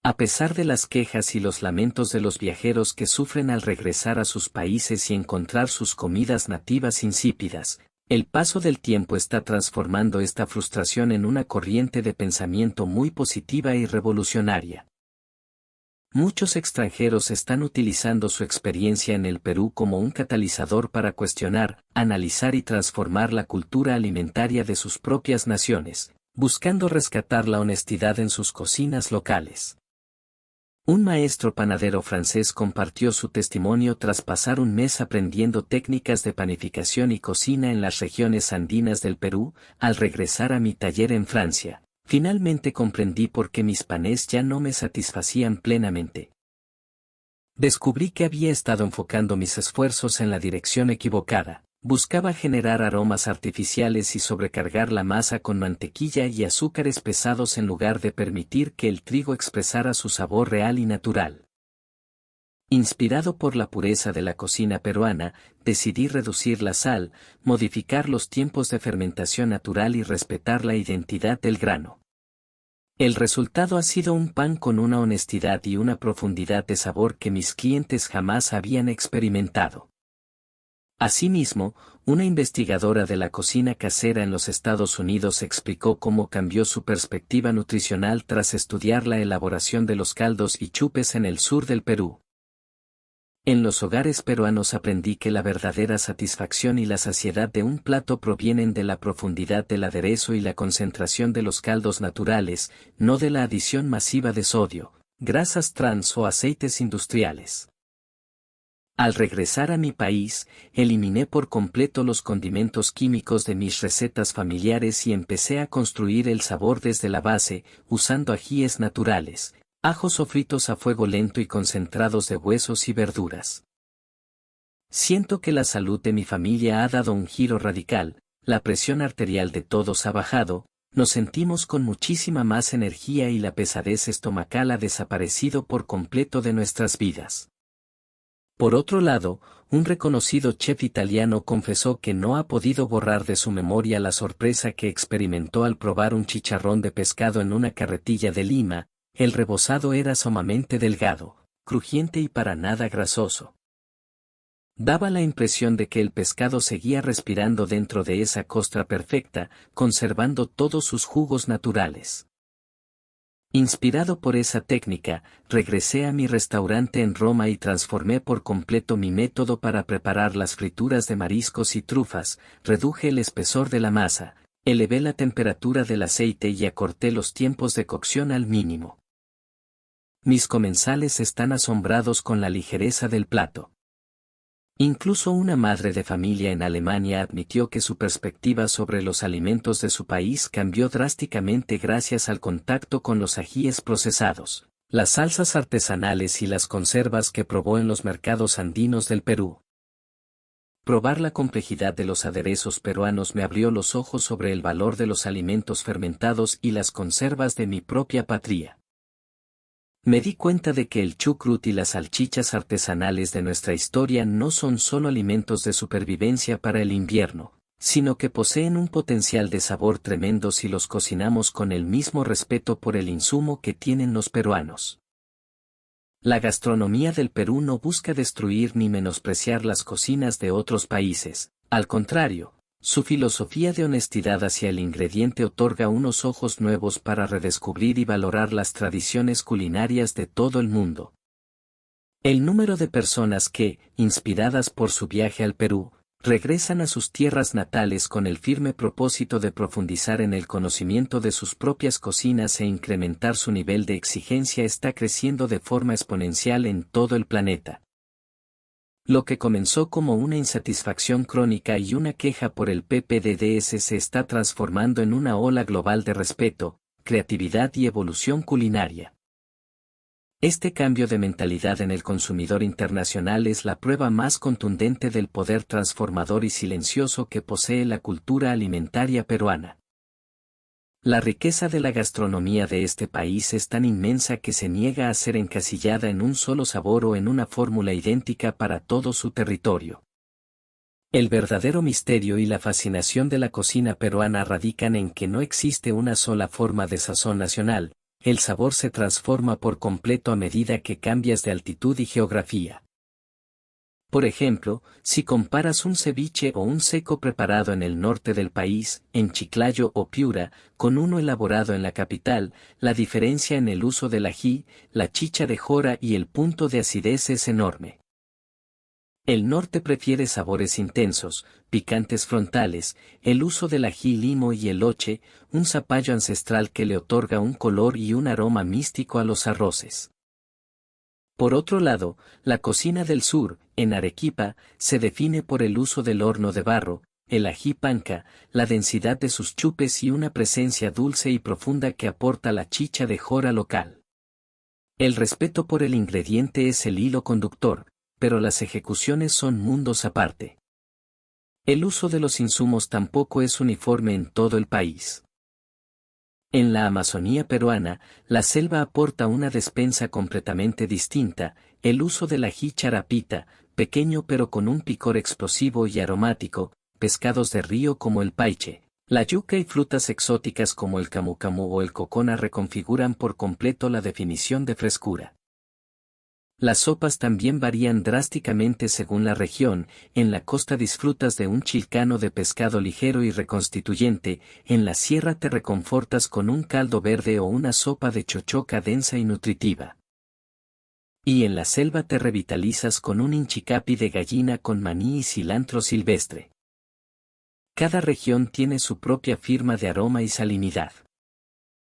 A pesar de las quejas y los lamentos de los viajeros que sufren al regresar a sus países y encontrar sus comidas nativas insípidas, el paso del tiempo está transformando esta frustración en una corriente de pensamiento muy positiva y revolucionaria. Muchos extranjeros están utilizando su experiencia en el Perú como un catalizador para cuestionar, analizar y transformar la cultura alimentaria de sus propias naciones, buscando rescatar la honestidad en sus cocinas locales. Un maestro panadero francés compartió su testimonio tras pasar un mes aprendiendo técnicas de panificación y cocina en las regiones andinas del Perú. Al regresar a mi taller en Francia, finalmente comprendí por qué mis panes ya no me satisfacían plenamente. Descubrí que había estado enfocando mis esfuerzos en la dirección equivocada. Buscaba generar aromas artificiales y sobrecargar la masa con mantequilla y azúcares pesados en lugar de permitir que el trigo expresara su sabor real y natural. Inspirado por la pureza de la cocina peruana, decidí reducir la sal, modificar los tiempos de fermentación natural y respetar la identidad del grano. El resultado ha sido un pan con una honestidad y una profundidad de sabor que mis clientes jamás habían experimentado. Asimismo, una investigadora de la cocina casera en los Estados Unidos explicó cómo cambió su perspectiva nutricional tras estudiar la elaboración de los caldos y chupes en el sur del Perú. En los hogares peruanos aprendí que la verdadera satisfacción y la saciedad de un plato provienen de la profundidad del aderezo y la concentración de los caldos naturales, no de la adición masiva de sodio, grasas trans o aceites industriales. Al regresar a mi país, eliminé por completo los condimentos químicos de mis recetas familiares y empecé a construir el sabor desde la base, usando ajíes naturales, ajos sofritos a fuego lento y concentrados de huesos y verduras. Siento que la salud de mi familia ha dado un giro radical, la presión arterial de todos ha bajado, nos sentimos con muchísima más energía y la pesadez estomacal ha desaparecido por completo de nuestras vidas. Por otro lado, un reconocido chef italiano confesó que no ha podido borrar de su memoria la sorpresa que experimentó al probar un chicharrón de pescado en una carretilla de Lima. El rebozado era sumamente delgado, crujiente y para nada grasoso. Daba la impresión de que el pescado seguía respirando dentro de esa costra perfecta, conservando todos sus jugos naturales. Inspirado por esa técnica, regresé a mi restaurante en Roma y transformé por completo mi método para preparar las frituras de mariscos y trufas, reduje el espesor de la masa, elevé la temperatura del aceite y acorté los tiempos de cocción al mínimo. Mis comensales están asombrados con la ligereza del plato. Incluso una madre de familia en Alemania admitió que su perspectiva sobre los alimentos de su país cambió drásticamente gracias al contacto con los ajíes procesados, las salsas artesanales y las conservas que probó en los mercados andinos del Perú. Probar la complejidad de los aderezos peruanos me abrió los ojos sobre el valor de los alimentos fermentados y las conservas de mi propia patria. Me di cuenta de que el chucrut y las salchichas artesanales de nuestra historia no son solo alimentos de supervivencia para el invierno, sino que poseen un potencial de sabor tremendo si los cocinamos con el mismo respeto por el insumo que tienen los peruanos. La gastronomía del Perú no busca destruir ni menospreciar las cocinas de otros países, al contrario. Su filosofía de honestidad hacia el ingrediente otorga unos ojos nuevos para redescubrir y valorar las tradiciones culinarias de todo el mundo. El número de personas que, inspiradas por su viaje al Perú, regresan a sus tierras natales con el firme propósito de profundizar en el conocimiento de sus propias cocinas e incrementar su nivel de exigencia está creciendo de forma exponencial en todo el planeta. Lo que comenzó como una insatisfacción crónica y una queja por el PPDDS se está transformando en una ola global de respeto, creatividad y evolución culinaria. Este cambio de mentalidad en el consumidor internacional es la prueba más contundente del poder transformador y silencioso que posee la cultura alimentaria peruana. La riqueza de la gastronomía de este país es tan inmensa que se niega a ser encasillada en un solo sabor o en una fórmula idéntica para todo su territorio. El verdadero misterio y la fascinación de la cocina peruana radican en que no existe una sola forma de sazón nacional, el sabor se transforma por completo a medida que cambias de altitud y geografía. Por ejemplo, si comparas un ceviche o un seco preparado en el norte del país, en Chiclayo o Piura, con uno elaborado en la capital, la diferencia en el uso del ají, la chicha de jora y el punto de acidez es enorme. El norte prefiere sabores intensos, picantes frontales, el uso del ají limo y elote, un zapallo ancestral que le otorga un color y un aroma místico a los arroces. Por otro lado, la cocina del sur, en Arequipa, se define por el uso del horno de barro, el ají panca, la densidad de sus chupes y una presencia dulce y profunda que aporta la chicha de jora local. El respeto por el ingrediente es el hilo conductor, pero las ejecuciones son mundos aparte. El uso de los insumos tampoco es uniforme en todo el país. En la Amazonía peruana, la selva aporta una despensa completamente distinta, el uso del ají charapita, pequeño pero con un picor explosivo y aromático, pescados de río como el paiche, la yuca y frutas exóticas como el camu camu o el cocona reconfiguran por completo la definición de frescura. Las sopas también varían drásticamente según la región, en la costa disfrutas de un chilcano de pescado ligero y reconstituyente, en la sierra te reconfortas con un caldo verde o una sopa de chochoca densa y nutritiva. Y en la selva te revitalizas con un inchicapi de gallina con maní y cilantro silvestre. Cada región tiene su propia firma de aroma y salinidad.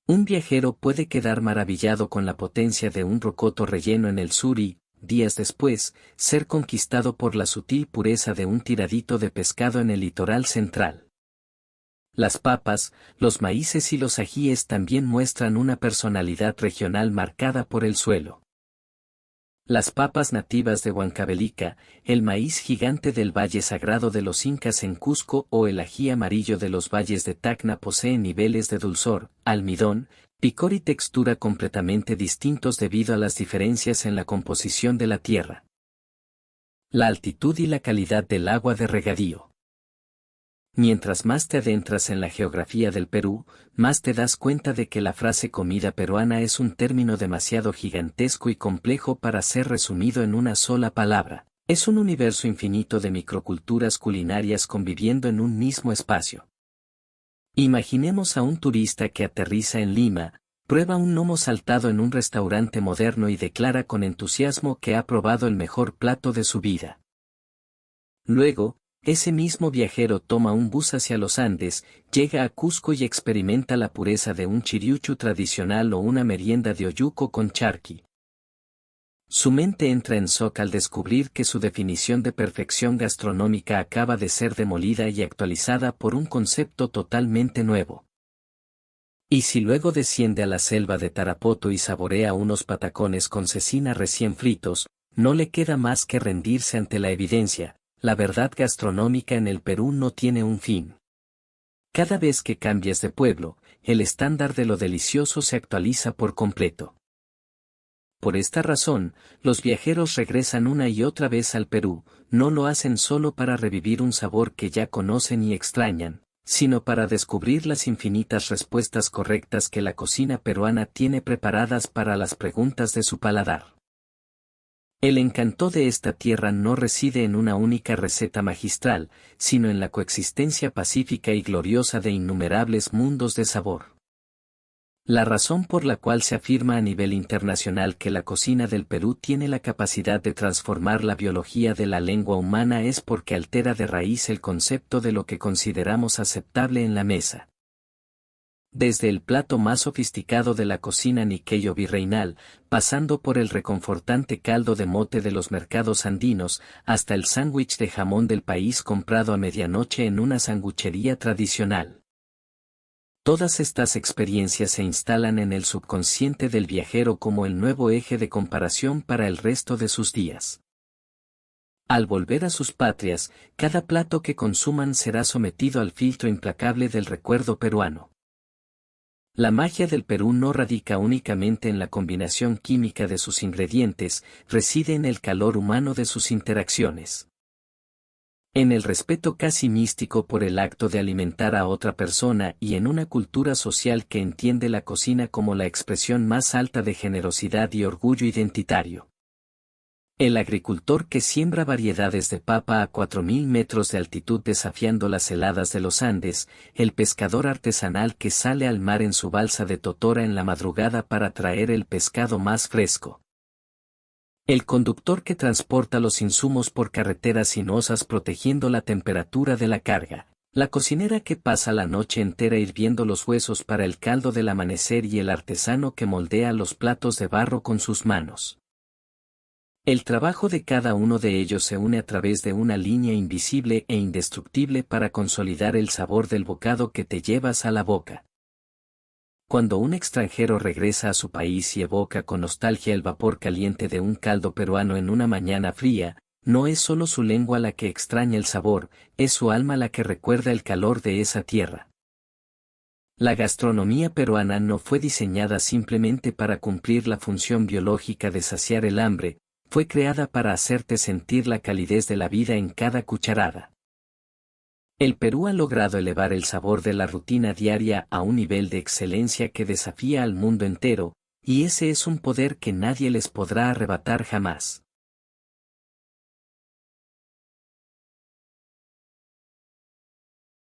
Un viajero puede quedar maravillado con la potencia de un rocoto relleno en el sur y, días después, ser conquistado por la sutil pureza de un tiradito de pescado en el litoral central. Las papas, los maíces y los ajíes también muestran una personalidad regional marcada por el suelo. Las papas nativas de Huancavelica, el maíz gigante del Valle Sagrado de los Incas en Cusco o el ají amarillo de los valles de Tacna poseen niveles de dulzor, almidón, picor y textura completamente distintos debido a las diferencias en la composición de la tierra. La altitud y la calidad del agua de regadío. Mientras más te adentras en la geografía del Perú, más te das cuenta de que la frase comida peruana es un término demasiado gigantesco y complejo para ser resumido en una sola palabra. Es un universo infinito de microculturas culinarias conviviendo en un mismo espacio. Imaginemos a un turista que aterriza en Lima, prueba un lomo saltado en un restaurante moderno y declara con entusiasmo que ha probado el mejor plato de su vida. Luego, ese mismo viajero toma un bus hacia los Andes, llega a Cusco y experimenta la pureza de un chiriuchu tradicional o una merienda de oyuco con charqui. Su mente entra en shock al descubrir que su definición de perfección gastronómica acaba de ser demolida y actualizada por un concepto totalmente nuevo. Y si luego desciende a la selva de Tarapoto y saborea unos patacones con cecina recién fritos, no le queda más que rendirse ante la evidencia. La verdad gastronómica en el Perú no tiene un fin. Cada vez que cambias de pueblo, el estándar de lo delicioso se actualiza por completo. Por esta razón, los viajeros regresan una y otra vez al Perú, no lo hacen solo para revivir un sabor que ya conocen y extrañan, sino para descubrir las infinitas respuestas correctas que la cocina peruana tiene preparadas para las preguntas de su paladar. El encanto de esta tierra no reside en una única receta magistral, sino en la coexistencia pacífica y gloriosa de innumerables mundos de sabor. La razón por la cual se afirma a nivel internacional que la cocina del Perú tiene la capacidad de transformar la biología de la lengua humana es porque altera de raíz el concepto de lo que consideramos aceptable en la mesa. Desde el plato más sofisticado de la cocina niqueyo virreinal, pasando por el reconfortante caldo de mote de los mercados andinos, hasta el sándwich de jamón del país comprado a medianoche en una sanguchería tradicional. Todas estas experiencias se instalan en el subconsciente del viajero como el nuevo eje de comparación para el resto de sus días. Al volver a sus patrias, cada plato que consuman será sometido al filtro implacable del recuerdo peruano. La magia del Perú no radica únicamente en la combinación química de sus ingredientes, reside en el calor humano de sus interacciones. En el respeto casi místico por el acto de alimentar a otra persona y en una cultura social que entiende la cocina como la expresión más alta de generosidad y orgullo identitario. El agricultor que siembra variedades de papa a 4000 metros de altitud desafiando las heladas de los Andes, el pescador artesanal que sale al mar en su balsa de totora en la madrugada para traer el pescado más fresco. El conductor que transporta los insumos por carreteras sinuosas protegiendo la temperatura de la carga. La cocinera que pasa la noche entera hirviendo los huesos para el caldo del amanecer y el artesano que moldea los platos de barro con sus manos. El trabajo de cada uno de ellos se une a través de una línea invisible e indestructible para consolidar el sabor del bocado que te llevas a la boca. Cuando un extranjero regresa a su país y evoca con nostalgia el vapor caliente de un caldo peruano en una mañana fría, no es solo su lengua la que extraña el sabor, es su alma la que recuerda el calor de esa tierra. La gastronomía peruana no fue diseñada simplemente para cumplir la función biológica de saciar el hambre, fue creada para hacerte sentir la calidez de la vida en cada cucharada. El Perú ha logrado elevar el sabor de la rutina diaria a un nivel de excelencia que desafía al mundo entero, y ese es un poder que nadie les podrá arrebatar jamás.